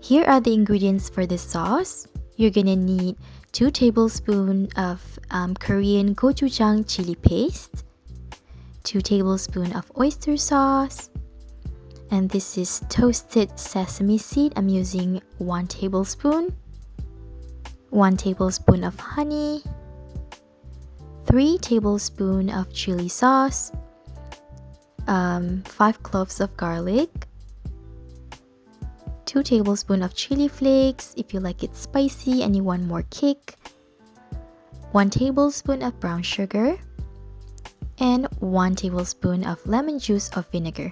Here are the ingredients for this sauce. You're gonna need 2 tablespoons of Korean Gochujang chili paste, 2 tablespoons of oyster sauce, and this is toasted sesame seed. I'm using 1 tablespoon, 1 tablespoon of honey, 3 tablespoons of chili sauce, 5 cloves of garlic, 2 tablespoons of chili flakes if you like it spicy and you want more kick, 1 tablespoon of brown sugar, and 1 tablespoon of lemon juice or vinegar.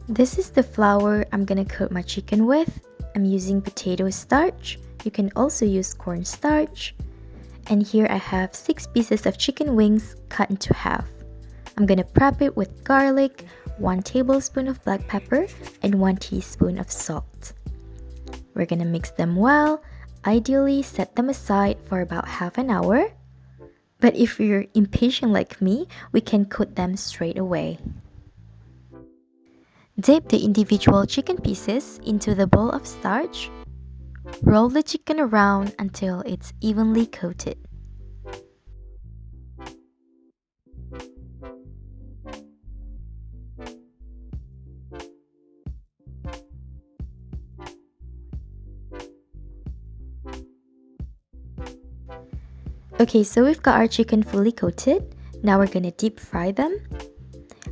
This is the flour I'm gonna coat my chicken with. I'm using potato starch. You can also use cornstarch. And here I have 6 pieces of chicken wings cut into half. I'm gonna prep it with garlic, 1 tablespoon of black pepper, and 1 teaspoon of salt. We're gonna mix them well. Ideally, set them aside for about half an hour. But if you're impatient like me, we can cook them straight away. Dip the individual chicken pieces into the bowl of starch. Roll the chicken around until it's evenly coated. Okay, so we've got our chicken fully coated. Now we're gonna deep fry them.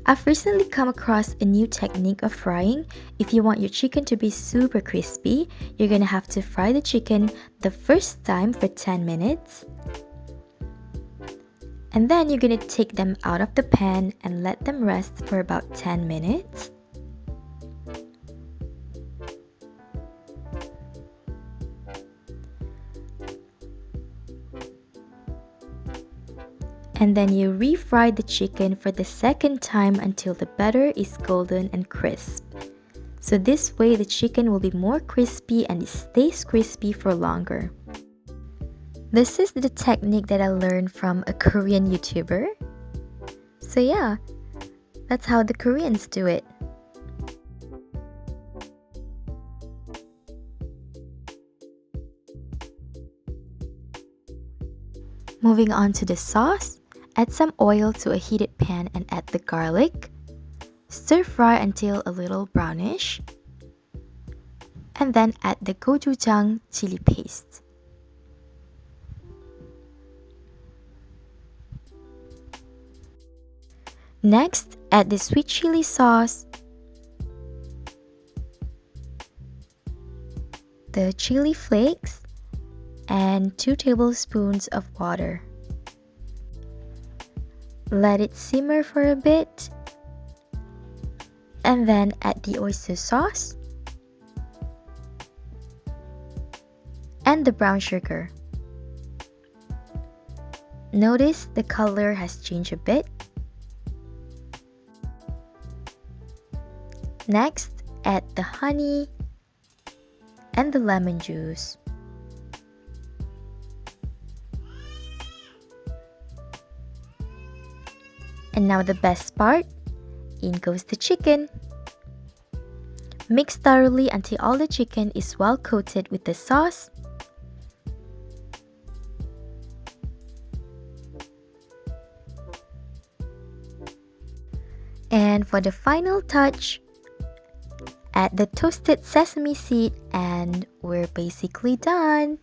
I've recently come across a new technique of frying. If you want your chicken to be super crispy, you're gonna have to fry the chicken the first time for 10 minutes. And then you're gonna take them out of the pan and let them rest for about 10 minutes. And then you refry the chicken for the second time until the batter is golden and crisp. So this way the chicken will be more crispy and it stays crispy for longer. This is the technique that I learned from a Korean YouTuber. So yeah, that's how the Koreans do it. Moving on to the sauce. Add some oil to a heated pan and add the garlic. Stir fry until a little brownish. And then add the gochujang chili paste. Next, add the sweet chili sauce, the chili flakes, and 2 tablespoons of water. Let it simmer for a bit, and then add the oyster sauce and the brown sugar. Notice the color has changed a bit. Next, add the honey and the lemon juice. And now the best part, in goes the chicken. Mix thoroughly until all the chicken is well coated with the sauce. And for the final touch, add the toasted sesame seed and we're basically done.